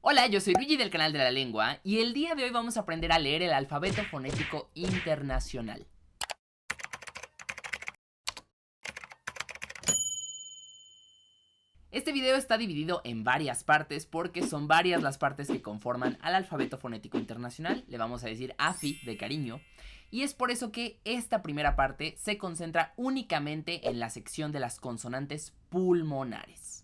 Hola, yo soy Luigi del canal de la lengua y el día de hoy vamos a aprender a leer el alfabeto fonético internacional. Este video está dividido en varias partes porque son varias las partes que conforman al alfabeto fonético internacional, le vamos a decir AFI de cariño, y es por eso que esta primera parte se concentra únicamente en la sección de las consonantes pulmonares.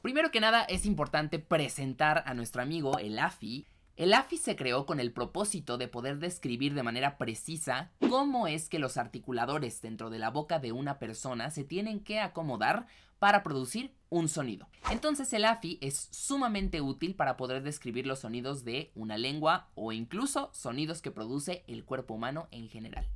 Primero que nada es importante presentar a nuestro amigo el AFI. El AFI se creó con el propósito de poder describir de manera precisa cómo es que los articuladores dentro de la boca de una persona se tienen que acomodar para producir un sonido. Entonces el AFI es sumamente útil para poder describir los sonidos de una lengua o incluso sonidos que produce el cuerpo humano en general.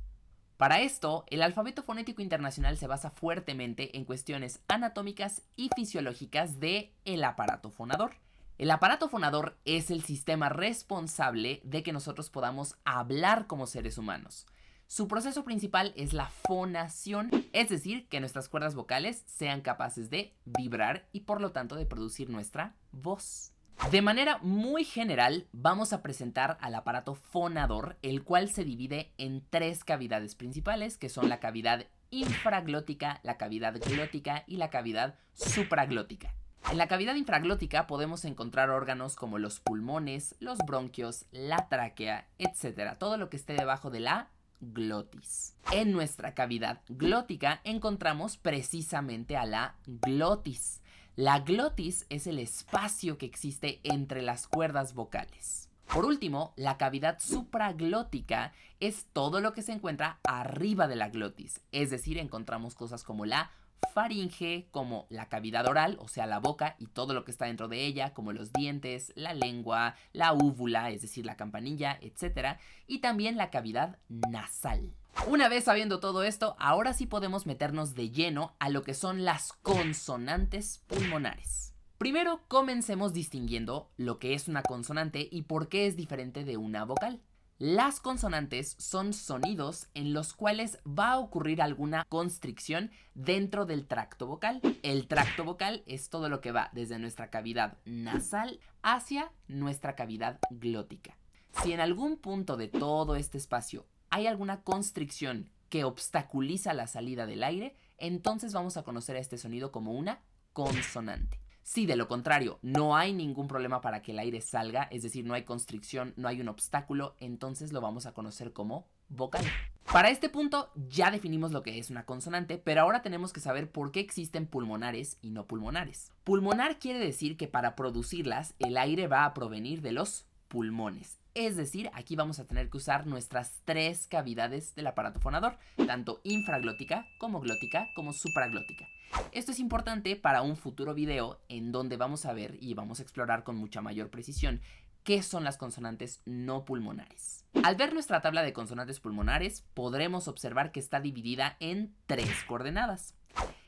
Para esto, el alfabeto fonético internacional se basa fuertemente en cuestiones anatómicas y fisiológicas del aparato fonador. El aparato fonador es el sistema responsable de que nosotros podamos hablar como seres humanos. Su proceso principal es la fonación, es decir, que nuestras cuerdas vocales sean capaces de vibrar y por lo tanto de producir nuestra voz. De manera muy general, vamos a presentar al aparato fonador, el cual se divide en tres cavidades principales, que son la cavidad infraglótica, la cavidad glótica y la cavidad supraglótica. En la cavidad infraglótica podemos encontrar órganos como los pulmones, los bronquios, la tráquea, etc. Todo lo que esté debajo de la glotis. En nuestra cavidad glótica encontramos precisamente a la glotis. La glotis es el espacio que existe entre las cuerdas vocales. Por último, la cavidad supraglótica es todo lo que se encuentra arriba de la glotis, es decir, encontramos cosas como la faringe, como la cavidad oral, o sea, la boca y todo lo que está dentro de ella, como los dientes, la lengua, la úvula, es decir, la campanilla, etc. Y también la cavidad nasal. Una vez sabiendo todo esto, ahora sí podemos meternos de lleno a lo que son las consonantes pulmonares. Primero, comencemos distinguiendo lo que es una consonante y por qué es diferente de una vocal. Las consonantes son sonidos en los cuales va a ocurrir alguna constricción dentro del tracto vocal. El tracto vocal es todo lo que va desde nuestra cavidad nasal hacia nuestra cavidad glótica. Si en algún punto de todo este espacio hay alguna constricción que obstaculiza la salida del aire, entonces vamos a conocer a este sonido como una consonante. Si de lo contrario no hay ningún problema para que el aire salga, es decir, no hay constricción, no hay un obstáculo, entonces lo vamos a conocer como vocal. Para este punto ya definimos lo que es una consonante, pero ahora tenemos que saber por qué existen pulmonares y no pulmonares. Pulmonar quiere decir que para producirlas el aire va a provenir de los pulmones. Es decir, aquí vamos a tener que usar nuestras tres cavidades del aparato fonador, tanto infraglótica como glótica como supraglótica. Esto es importante para un futuro video en donde vamos a ver y vamos a explorar con mucha mayor precisión qué son las consonantes no pulmonares. Al ver nuestra tabla de consonantes pulmonares, podremos observar que está dividida en tres coordenadas.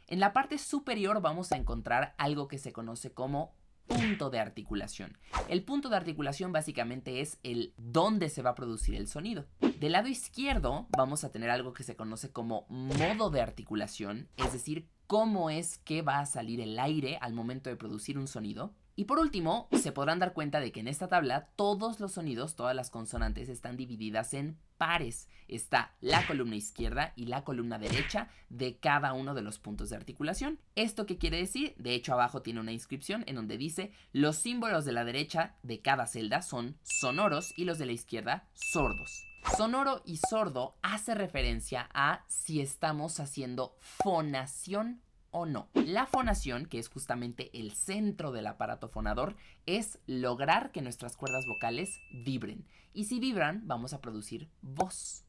En la parte superior vamos a encontrar algo que se conoce como punto de articulación. El punto de articulación básicamente es el dónde se va a producir el sonido. Del lado izquierdo vamos a tener algo que se conoce como modo de articulación, es decir, cómo es que va a salir el aire al momento de producir un sonido. Y por último, se podrán dar cuenta de que en esta tabla todos los sonidos, todas las consonantes están divididas en pares. Está la columna izquierda y la columna derecha de cada uno de los puntos de articulación. ¿Esto qué quiere decir? De hecho, abajo tiene una inscripción en donde dice los símbolos de la derecha de cada celda son sonoros y los de la izquierda sordos. Sonoro y sordo hace referencia a si estamos haciendo fonación o no. La fonación, que es justamente el centro del aparato fonador, es lograr que nuestras cuerdas vocales vibren. Y si vibran, vamos a producir voz.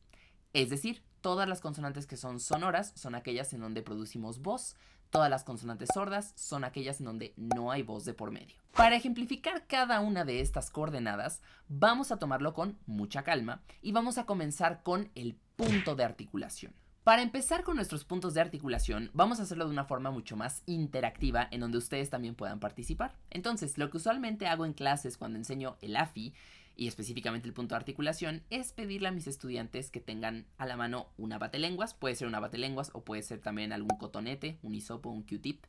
Es decir, todas las consonantes que son sonoras son aquellas en donde producimos voz. Todas las consonantes sordas son aquellas en donde no hay voz de por medio. Para ejemplificar cada una de estas coordenadas, vamos a tomarlo con mucha calma y vamos a comenzar con el punto de articulación. Para empezar con nuestros puntos de articulación, vamos a hacerlo de una forma mucho más interactiva en donde ustedes también puedan participar. Entonces, lo que usualmente hago en clases cuando enseño el AFI y específicamente el punto de articulación es pedirle a mis estudiantes que tengan a la mano una batelenguas, puede ser una batelenguas o puede ser también algún cotonete, un hisopo, un Q-tip,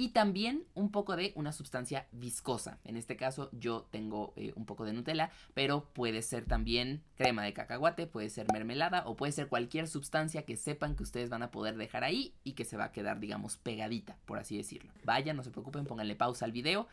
y también un poco de una sustancia viscosa. En este caso yo tengo un poco de Nutella, pero puede ser también crema de cacahuate, puede ser mermelada o puede ser cualquier sustancia que sepan que ustedes van a poder dejar ahí y que se va a quedar, digamos, pegadita, por así decirlo. Vayan, no se preocupen, pónganle pausa al video.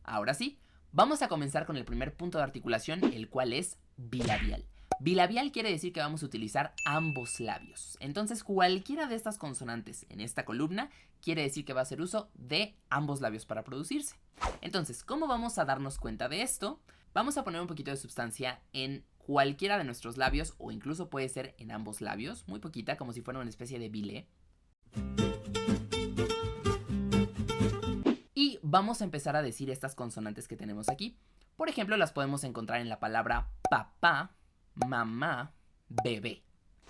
Ahora sí, vamos a comenzar con el primer punto de articulación, el cual es bilabial. Bilabial quiere decir que vamos a utilizar ambos labios. Entonces, cualquiera de estas consonantes en esta columna quiere decir que va a hacer uso de ambos labios para producirse. Entonces, ¿cómo vamos a darnos cuenta de esto? Vamos a poner un poquito de sustancia en cualquiera de nuestros labios o incluso puede ser en ambos labios, muy poquita, como si fuera una especie de bilé. Y vamos a empezar a decir estas consonantes que tenemos aquí. Por ejemplo, las podemos encontrar en la palabra papá, mamá, bebé.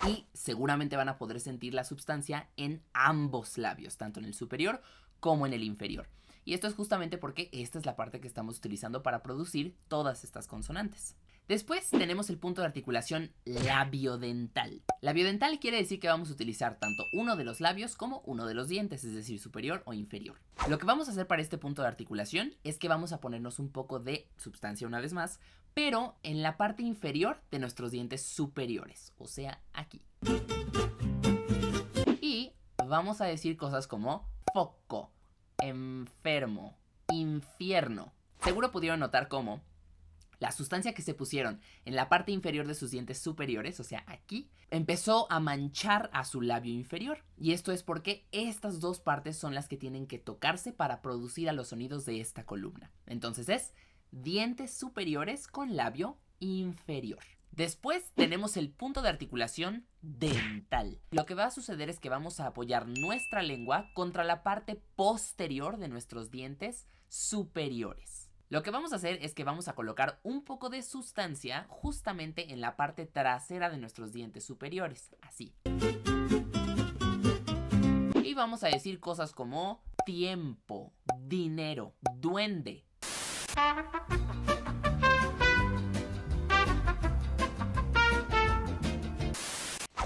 Y seguramente van a poder sentir la sustancia en ambos labios, tanto en el superior como en el inferior. Y esto es justamente porque esta es la parte que estamos utilizando para producir todas estas consonantes. Después tenemos el punto de articulación labiodental. Labiodental quiere decir que vamos a utilizar tanto uno de los labios como uno de los dientes, es decir, superior o inferior. Lo que vamos a hacer para este punto de articulación es que vamos a ponernos un poco de sustancia una vez más, pero en la parte inferior de nuestros dientes superiores, o sea, aquí. Y vamos a decir cosas como foco, enfermo, infierno. Seguro pudieron notar cómo la sustancia que se pusieron en la parte inferior de sus dientes superiores, o sea, aquí, empezó a manchar a su labio inferior. Y esto es porque estas dos partes son las que tienen que tocarse para producir a los sonidos de esta columna. Entonces es dientes superiores con labio inferior. Después tenemos el punto de articulación dental. Lo que va a suceder es que vamos a apoyar nuestra lengua contra la parte posterior de nuestros dientes superiores. Lo que vamos a hacer es que vamos a colocar un poco de sustancia justamente en la parte trasera de nuestros dientes superiores, así. Y vamos a decir cosas como tiempo, dinero, duende.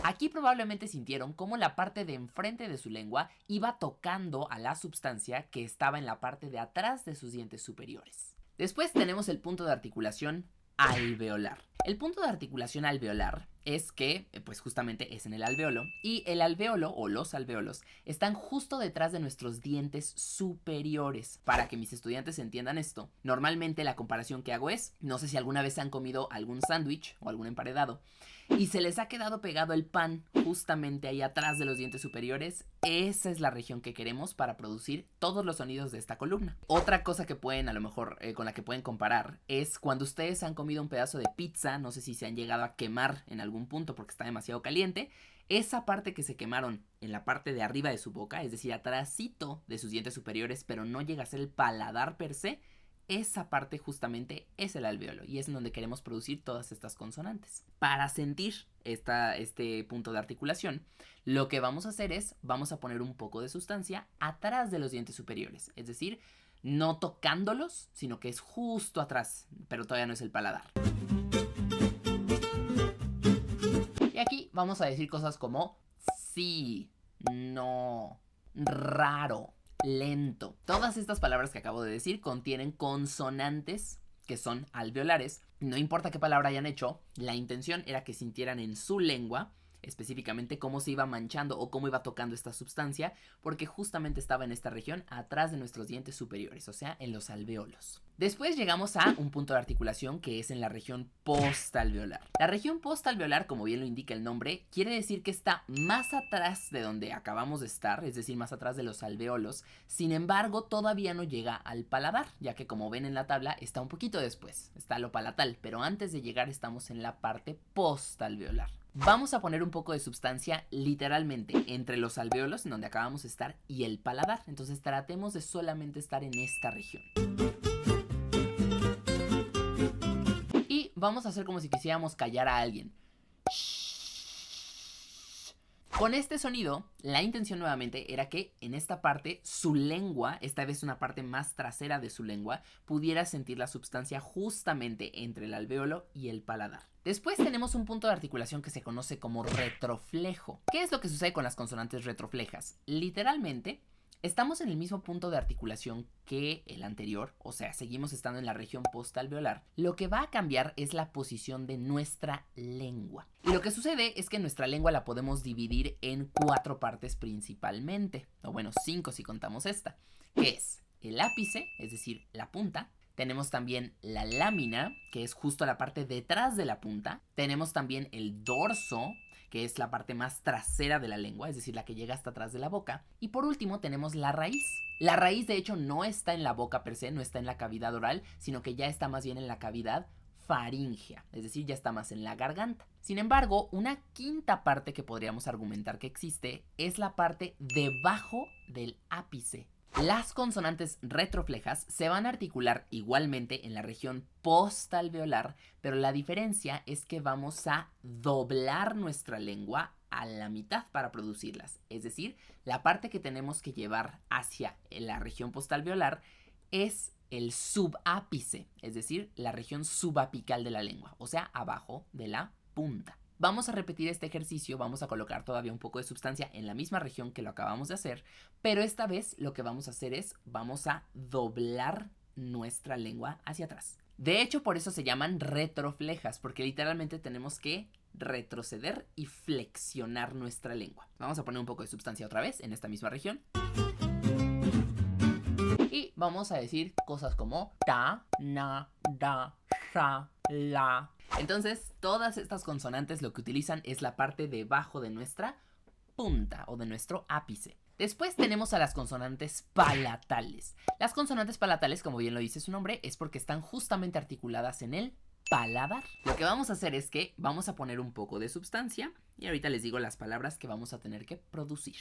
Aquí probablemente sintieron cómo la parte de enfrente de su lengua iba tocando a la sustancia que estaba en la parte de atrás de sus dientes superiores. Después tenemos el punto de articulación alveolar. El punto de articulación alveolar es que, pues justamente es en el alveolo, y el alveolo o los alveolos están justo detrás de nuestros dientes superiores. Para que mis estudiantes entiendan esto, normalmente la comparación que hago es, no sé si alguna vez han comido algún sándwich o algún emparedado y se les ha quedado pegado el pan justamente ahí atrás de los dientes superiores. Esa es la región que queremos para producir todos los sonidos de esta columna. Otra cosa que pueden, a lo mejor, con la que pueden comparar es cuando ustedes han comido un pedazo de pizza, no sé si se han llegado a quemar en algún punto porque está demasiado caliente. Esa parte que se quemaron en la parte de arriba de su boca, es decir, atrásito de sus dientes superiores, pero no llega a ser el paladar per se, esa parte justamente es el alveolo y es en donde queremos producir todas estas consonantes. Para sentir este punto de articulación, lo que vamos a hacer es, vamos a poner un poco de sustancia atrás de los dientes superiores, es decir, no tocándolos, sino que es justo atrás, pero todavía no es el paladar. Y aquí vamos a decir cosas como sí, no, raro, lento. Todas estas palabras que acabo de decir contienen consonantes que son alveolares. No importa qué palabra hayan hecho, la intención era que sintieran en su lengua específicamente cómo se iba manchando o cómo iba tocando esta sustancia, porque justamente estaba en esta región atrás de nuestros dientes superiores, o sea, en los alveolos. Después llegamos a un punto de articulación que es en la región postalveolar. La región postalveolar, como bien lo indica el nombre, quiere decir que está más atrás de donde acabamos de estar, es decir, más atrás de los alveolos. Sin embargo, todavía no llega al paladar, ya que como ven en la tabla está un poquito después, está lo palatal, pero antes de llegar estamos en la parte postalveolar. Vamos a poner un poco de sustancia literalmente entre los alveolos, en donde acabamos de estar, y el paladar. Entonces tratemos de solamente estar en esta región. Y vamos a hacer como si quisiéramos callar a alguien. Con este sonido, la intención nuevamente era que en esta parte su lengua, esta vez una parte más trasera de su lengua, pudiera sentir la sustancia justamente entre el alvéolo y el paladar. Después tenemos un punto de articulación que se conoce como retroflejo. ¿Qué es lo que sucede con las consonantes retroflejas? Literalmente, estamos en el mismo punto de articulación que el anterior, o sea, seguimos estando en la región postalveolar. Lo que va a cambiar es la posición de nuestra lengua. Y lo que sucede es que nuestra lengua la podemos dividir en 4 partes principalmente, o bueno, 5 si contamos esta, que es el ápice, es decir, la punta. Tenemos también la lámina, que es justo la parte detrás de la punta. Tenemos también el dorso, que es la parte más trasera de la lengua, es decir, la que llega hasta atrás de la boca. Y por último tenemos la raíz. La raíz de hecho no está en la boca per se, no está en la cavidad oral, sino que ya está más bien en la cavidad faríngea, es decir, ya está más en la garganta. Sin embargo, una quinta parte que podríamos argumentar que existe es la parte debajo del ápice. Las consonantes retroflejas se van a articular igualmente en la región postalveolar, pero la diferencia es que vamos a doblar nuestra lengua a la mitad para producirlas. Es decir, la parte que tenemos que llevar hacia la región postalveolar es el subápice, es decir, la región subapical de la lengua, o sea, abajo de la punta. Vamos a repetir este ejercicio, vamos a colocar todavía un poco de sustancia en la misma región que lo acabamos de hacer, pero esta vez lo que vamos a hacer es, vamos a doblar nuestra lengua hacia atrás. De hecho, por eso se llaman retroflejas, porque literalmente tenemos que retroceder y flexionar nuestra lengua. Vamos a poner un poco de sustancia otra vez en esta misma región. Y vamos a decir cosas como ta, na, da, sha, la. Entonces, todas estas consonantes lo que utilizan es la parte debajo de nuestra punta o de nuestro ápice. Después tenemos a las consonantes palatales. Las consonantes palatales, como bien lo dice su nombre, es porque están justamente articuladas en el paladar. Lo que vamos a hacer es que vamos a poner un poco de sustancia y ahorita les digo las palabras que vamos a tener que producir.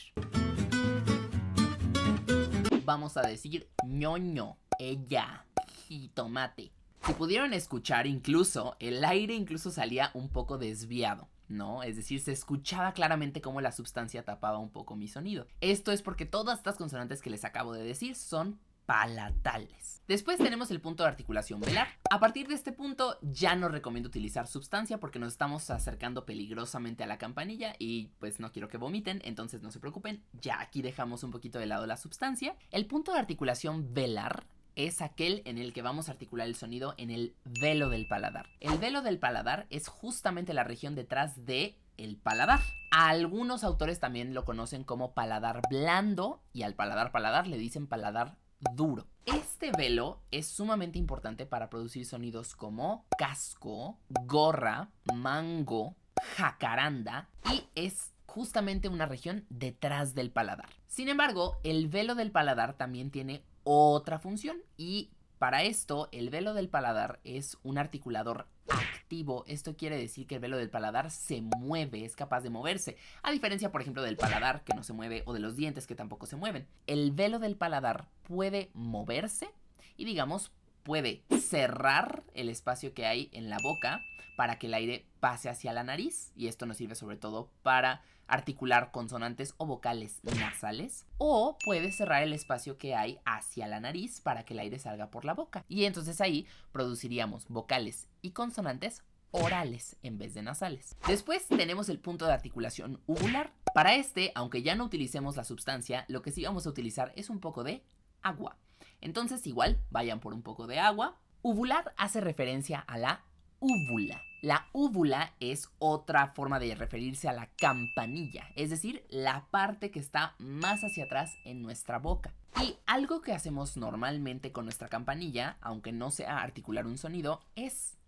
Vamos a decir ñoño, ella, jitomate. Si pudieron escuchar, incluso el aire salía un poco desviado, ¿no? Es decir, se escuchaba claramente cómo la sustancia tapaba un poco mi sonido. Esto es porque todas estas consonantes que les acabo de decir son palatales. Después tenemos el punto de articulación velar. A partir de este punto ya no recomiendo utilizar sustancia porque nos estamos acercando peligrosamente a la campanilla y pues no quiero que vomiten, entonces no se preocupen, ya aquí dejamos un poquito de lado la sustancia. El punto de articulación velar es aquel en el que vamos a articular el sonido en el velo del paladar. El velo del paladar es justamente la región detrás de el paladar. Algunos autores también lo conocen como paladar blando y al paladar le dicen paladar duro. Este velo es sumamente importante para producir sonidos como casco, gorra, mango, jacaranda y es justamente una región detrás del paladar. Sin embargo, el velo del paladar también tiene otra función y para esto el velo del paladar es un articulador activo. Esto quiere decir que el velo del paladar se mueve, es capaz de moverse, a diferencia por ejemplo del paladar que no se mueve o de los dientes que tampoco se mueven. El velo del paladar puede moverse y digamos puede cerrar el espacio que hay en la boca para que el aire pase hacia la nariz y esto nos sirve sobre todo para articular consonantes o vocales nasales, o puede cerrar el espacio que hay hacia la nariz para que el aire salga por la boca y entonces ahí produciríamos vocales y consonantes orales en vez de nasales. Después tenemos el punto de articulación uvular. Para este, aunque ya no utilicemos la sustancia, lo que sí vamos a utilizar es un poco de agua. Entonces igual vayan por un poco de agua. Uvular hace referencia a la úvula. La úvula es otra forma de referirse a la campanilla, es decir, la parte que está más hacia atrás en nuestra boca. Y algo que hacemos normalmente con nuestra campanilla, aunque no sea articular un sonido, es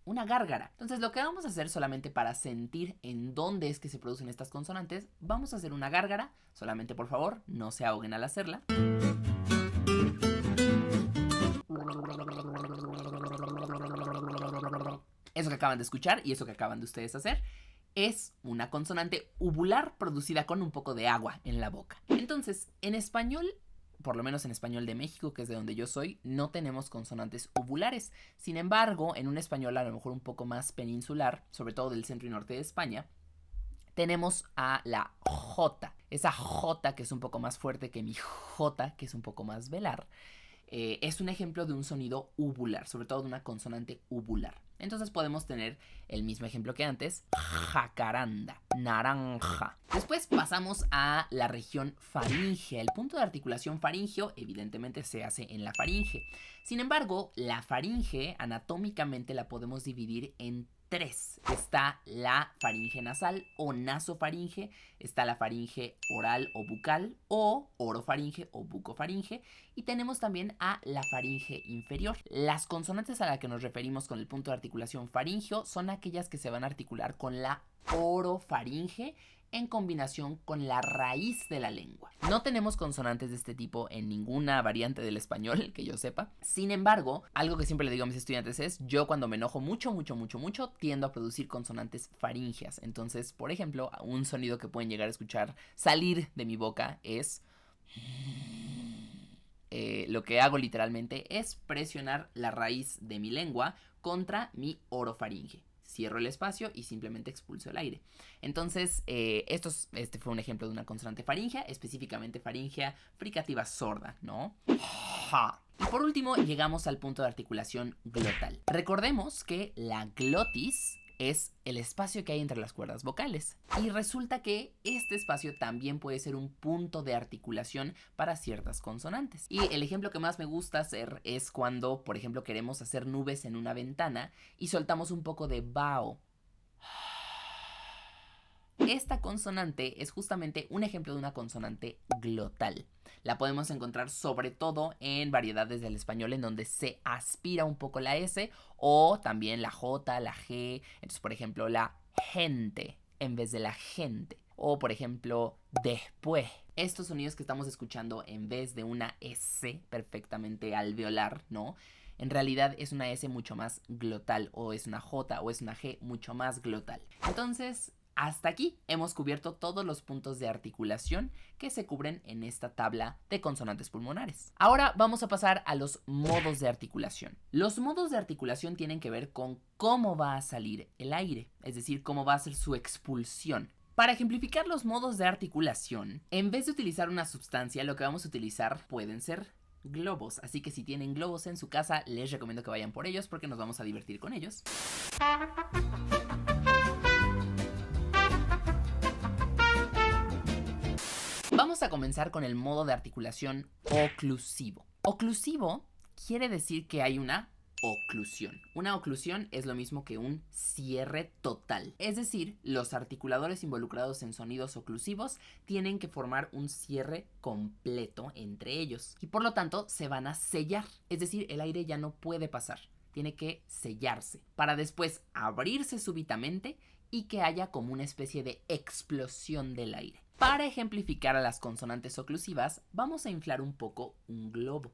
una gárgara. Entonces lo que vamos a hacer solamente para sentir en dónde es que se producen estas consonantes, vamos a hacer una gárgara, solamente por favor no se ahoguen al hacerla. Eso que acaban de escuchar y eso que acaban de ustedes hacer es una consonante uvular producida con un poco de agua en la boca. Entonces, en español, por lo menos en español de México, que es de donde yo soy, no tenemos consonantes uvulares. Sin embargo, en un español a lo mejor un poco más peninsular, sobre todo del centro y norte de España, tenemos a la J. Esa J que es un poco más fuerte que mi J, que es un poco más velar. Es un ejemplo de un sonido uvular, sobre todo de una consonante uvular. Entonces podemos tener el mismo ejemplo que antes, jacaranda, naranja. Después pasamos a la región faríngea. El punto de articulación faríngeo evidentemente se hace en la faringe. Sin embargo, la faringe anatómicamente la podemos dividir en tres. Está la faringe nasal o nasofaringe, está la faringe oral o bucal o orofaringe o bucofaringe y tenemos también a la faringe inferior. Las consonantes a las que nos referimos con el punto de articulación faringeo son aquellas que se van a articular con la orofaringe en combinación con la raíz de la lengua. No tenemos consonantes de este tipo en ninguna variante del español que yo sepa. Sin embargo, algo que siempre le digo a mis estudiantes es, yo cuando me enojo mucho, tiendo a producir consonantes faríngeas. Entonces, por ejemplo, un sonido que pueden llegar a escuchar salir de mi boca es... lo que hago literalmente es presionar la raíz de mi lengua contra mi orofaringe. Cierro el espacio y simplemente expulso el aire. Entonces, este fue un ejemplo de una consonante faríngea, específicamente faríngea fricativa sorda, ¿no? Ja. Y por último, llegamos al punto de articulación glotal. Recordemos que la glotis es el espacio que hay entre las cuerdas vocales. Y resulta que este espacio también puede ser un punto de articulación para ciertas consonantes. Y el ejemplo que más me gusta hacer es cuando, por ejemplo, queremos hacer nubes en una ventana y soltamos un poco de vaho. Esta consonante es justamente un ejemplo de una consonante glotal. La podemos encontrar sobre todo en variedades del español en donde se aspira un poco la S o también la J, la G. Entonces, por ejemplo, la gente en vez de la gente. O, por ejemplo, después. Estos sonidos que estamos escuchando en vez de una S perfectamente alveolar, ¿no? En realidad es una S mucho más glotal o es una J o es una G mucho más glotal. Entonces... hasta aquí hemos cubierto todos los puntos de articulación que se cubren en esta tabla de consonantes pulmonares. Ahora vamos a pasar a los modos de articulación. Los modos de articulación tienen que ver con cómo va a salir el aire, es decir, cómo va a ser su expulsión. Para ejemplificar los modos de articulación, en vez de utilizar una sustancia, lo que vamos a utilizar pueden ser globos. Así que si tienen globos en su casa, les recomiendo que vayan por ellos porque nos vamos a divertir con ellos. Vamos a comenzar con el modo de articulación oclusivo. Oclusivo quiere decir que hay una oclusión. Una oclusión es lo mismo que un cierre total. Es decir, los articuladores involucrados en sonidos oclusivos tienen que formar un cierre completo entre ellos. Y por lo tanto se van a sellar. Es decir, el aire ya no puede pasar. Tiene que sellarse. Para después abrirse súbitamente y que haya como una especie de explosión del aire. Para ejemplificar a las consonantes oclusivas, vamos a inflar un poco un globo.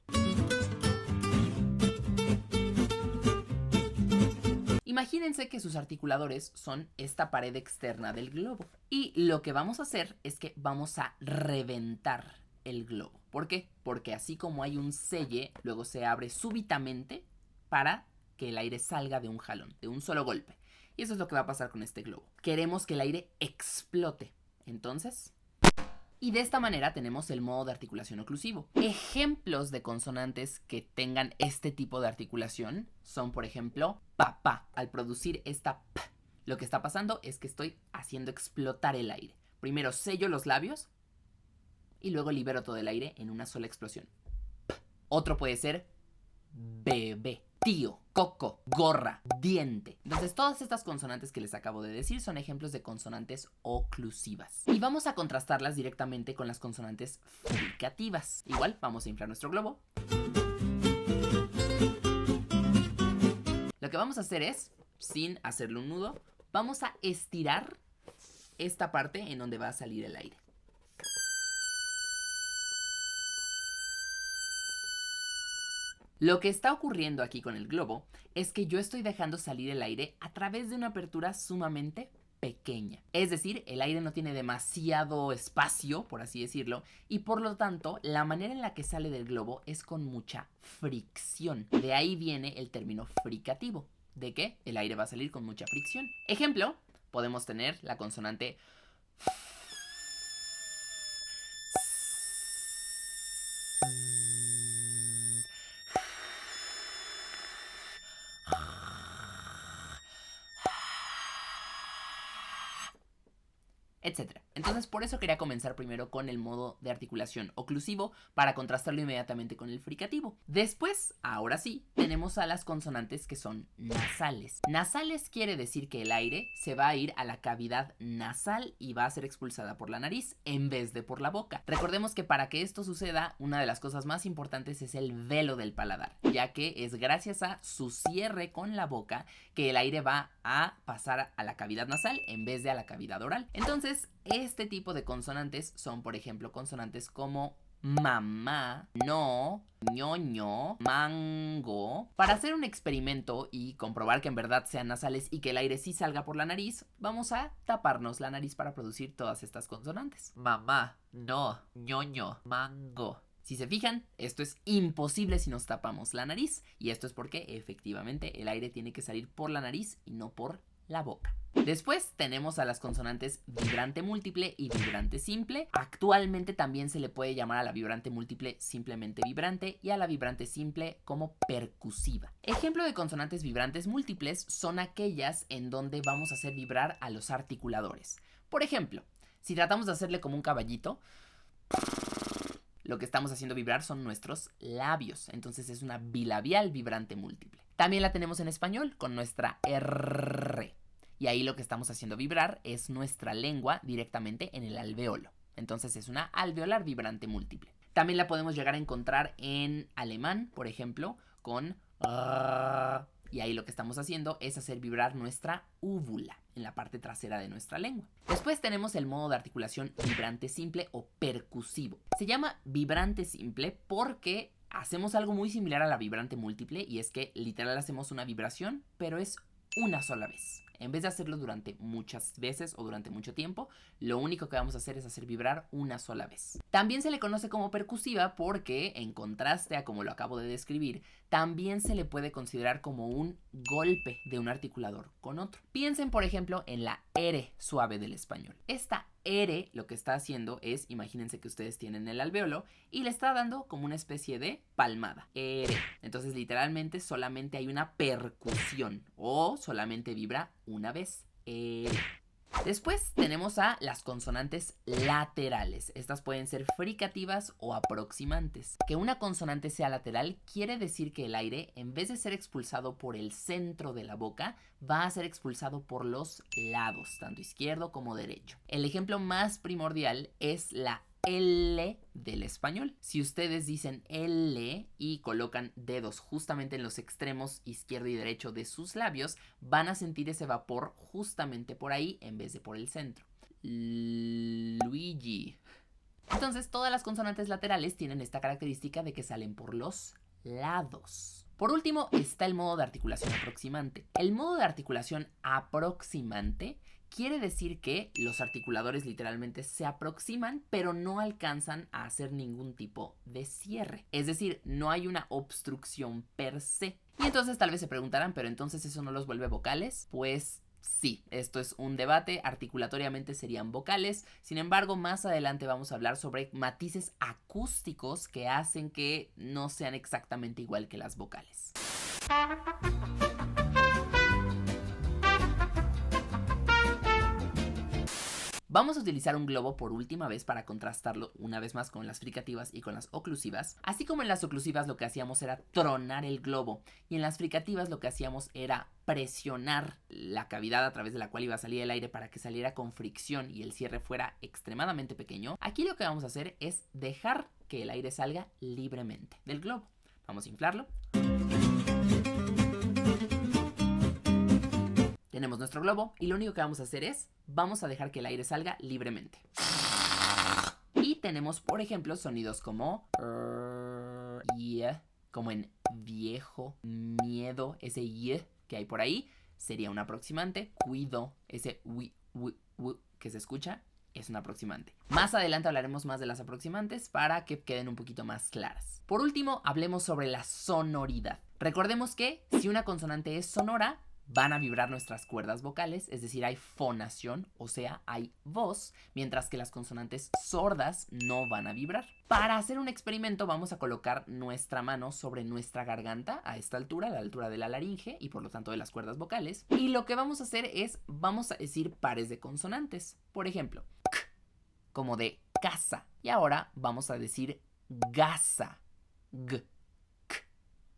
Imagínense que sus articuladores son esta pared externa del globo. Y lo que vamos a hacer es que vamos a reventar el globo. ¿Por qué? Porque así como hay un selle, luego se abre súbitamente para que el aire salga de un jalón, de un solo golpe. Y eso es lo que va a pasar con este globo. Queremos que el aire explote. Entonces... y de esta manera tenemos el modo de articulación oclusivo. Ejemplos de consonantes que tengan este tipo de articulación son, por ejemplo, papá. Al producir esta p, lo que está pasando es que estoy haciendo explotar el aire. Primero sello los labios y luego libero todo el aire en una sola explosión. P. Otro puede ser bebé, tío, coco, gorra, diente. Entonces todas estas consonantes que les acabo de decir son ejemplos de consonantes oclusivas. Y vamos a contrastarlas directamente con las consonantes fricativas. Igual vamos a inflar nuestro globo. Lo que vamos a hacer es, sin hacerle un nudo, vamos a estirar esta parte en donde va a salir el aire. Lo que está ocurriendo aquí con el globo es que yo estoy dejando salir el aire a través de una apertura sumamente pequeña. Es decir, el aire no tiene demasiado espacio, por así decirlo, y por lo tanto, la manera en la que sale del globo es con mucha fricción. De ahí viene el término fricativo, de que el aire va a salir con mucha fricción. Ejemplo, podemos tener la consonante Etcétera. Entonces por eso quería comenzar primero con el modo de articulación oclusivo para contrastarlo inmediatamente con el fricativo. Después, ahora sí, tenemos a las consonantes que son nasales. Nasales quiere decir que el aire se va a ir a la cavidad nasal y va a ser expulsada por la nariz en vez de por la boca. Recordemos que para que esto suceda, una de las cosas más importantes es el velo del paladar, ya que es gracias a su cierre con la boca que el aire va a pasar a la cavidad nasal en vez de a la cavidad oral. Entonces, este tipo de consonantes son, por ejemplo, consonantes como mamá, no, ñoño, mango. Para hacer un experimento y comprobar que en verdad sean nasales y que el aire sí salga por la nariz, vamos a taparnos la nariz para producir todas estas consonantes. Mamá, no, ñoño, mango. Si se fijan, esto es imposible si nos tapamos la nariz, y esto es porque efectivamente el aire tiene que salir por la nariz y no por la boca. Después tenemos a las consonantes vibrante múltiple y vibrante simple. Actualmente también se le puede llamar a la vibrante múltiple simplemente vibrante y a la vibrante simple como percusiva. Ejemplo de consonantes vibrantes múltiples son aquellas en donde vamos a hacer vibrar a los articuladores. Por ejemplo, si tratamos de hacerle como un caballito, lo que estamos haciendo vibrar son nuestros labios. Entonces es una bilabial vibrante múltiple. También la tenemos en español con nuestra R. Y ahí lo que estamos haciendo vibrar es nuestra lengua directamente en el alvéolo. Entonces es una alveolar vibrante múltiple. También la podemos llegar a encontrar en alemán, por ejemplo, con R. Y ahí lo que estamos haciendo es hacer vibrar nuestra úvula en la parte trasera de nuestra lengua. Después tenemos el modo de articulación vibrante simple o percusivo. Se llama vibrante simple porque hacemos algo muy similar a la vibrante múltiple, y es que literal hacemos una vibración, pero es una sola vez. En vez de hacerlo durante muchas veces o durante mucho tiempo, lo único que vamos a hacer es hacer vibrar una sola vez. También se le conoce como percusiva porque, en contraste a como lo acabo de describir, también se le puede considerar como un golpe de un articulador con otro. Piensen, por ejemplo, en la R suave del español. Esta R lo que está haciendo es, imagínense que ustedes tienen el alvéolo y le está dando como una especie de palmada. R. Entonces literalmente solamente hay una percusión o solamente vibra una vez. R. Después tenemos a las consonantes laterales. Estas pueden ser fricativas o aproximantes. Que una consonante sea lateral quiere decir que el aire, en vez de ser expulsado por el centro de la boca, va a ser expulsado por los lados, tanto izquierdo como derecho. El ejemplo más primordial es la L del español. Si ustedes dicen L y colocan dedos justamente en los extremos izquierdo y derecho de sus labios, van a sentir ese vapor justamente por ahí en vez de por el centro. Luigi. Entonces todas las consonantes laterales tienen esta característica de que salen por los lados. Por último está el modo de articulación aproximante. El modo de articulación aproximante quiere decir que los articuladores literalmente se aproximan, pero no alcanzan a hacer ningún tipo de cierre. Es decir, no hay una obstrucción per se. Y entonces tal vez se preguntarán, ¿pero entonces eso no los vuelve vocales? Pues sí, esto es un debate. Articulatoriamente serían vocales. Sin embargo, más adelante vamos a hablar sobre matices acústicos que hacen que no sean exactamente igual que las vocales. Vamos a utilizar un globo por última vez para contrastarlo una vez más con las fricativas y con las oclusivas. Así como en las oclusivas lo que hacíamos era tronar el globo, y en las fricativas lo que hacíamos era presionar la cavidad a través de la cual iba a salir el aire para que saliera con fricción y el cierre fuera extremadamente pequeño. Aquí lo que vamos a hacer es dejar que el aire salga libremente del globo. Vamos a inflarlo. Tenemos nuestro globo y lo único que vamos a hacer es, vamos a dejar que el aire salga libremente. Y tenemos, por ejemplo, sonidos como como en viejo, miedo, ese y que hay por ahí sería un aproximante. Cuido, ese que se escucha es un aproximante. Más adelante hablaremos más de las aproximantes para que queden un poquito más claras. Por último, hablemos sobre la sonoridad. Recordemos que si una consonante es sonora, van a vibrar nuestras cuerdas vocales, es decir, hay fonación, o sea, hay voz, mientras que las consonantes sordas no van a vibrar. Para hacer un experimento vamos a colocar nuestra mano sobre nuestra garganta a esta altura, a la altura de la laringe y por lo tanto de las cuerdas vocales. Y lo que vamos a hacer es, vamos a decir pares de consonantes. Por ejemplo, k, como de casa. Y ahora vamos a decir gasa, g, k,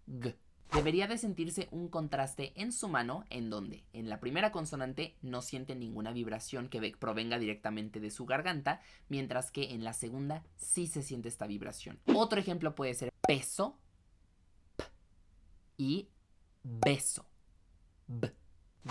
g. Debería de sentirse un contraste en su mano en donde en la primera consonante no siente ninguna vibración que provenga directamente de su garganta, mientras que en la segunda sí se siente esta vibración. Otro ejemplo puede ser peso, p, y beso, b.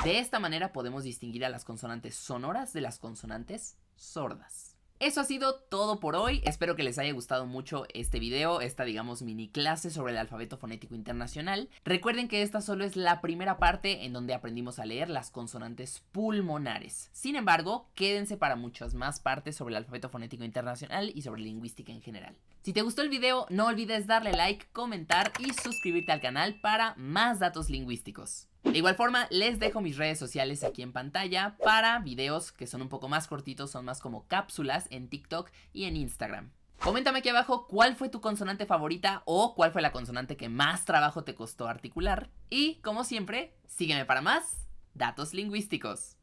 De esta manera podemos distinguir a las consonantes sonoras de las consonantes sordas. Eso ha sido todo por hoy, espero que les haya gustado mucho este video, esta digamos mini clase sobre el alfabeto fonético internacional. Recuerden que esta solo es la primera parte en donde aprendimos a leer las consonantes pulmonares. Sin embargo, quédense para muchas más partes sobre el alfabeto fonético internacional y sobre lingüística en general. Si te gustó el video, no olvides darle like, comentar y suscribirte al canal para más datos lingüísticos. De igual forma, les dejo mis redes sociales aquí en pantalla para videos que son un poco más cortitos, son más como cápsulas en TikTok y en Instagram. Coméntame aquí abajo cuál fue tu consonante favorita o cuál fue la consonante que más trabajo te costó articular. Y, como siempre, sígueme para más datos lingüísticos.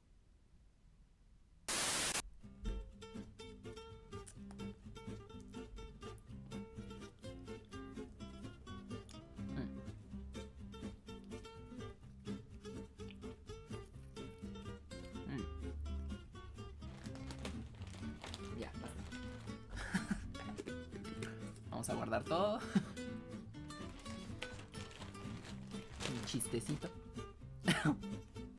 Ya, basta. Vamos a guardar todo. Un chistecito.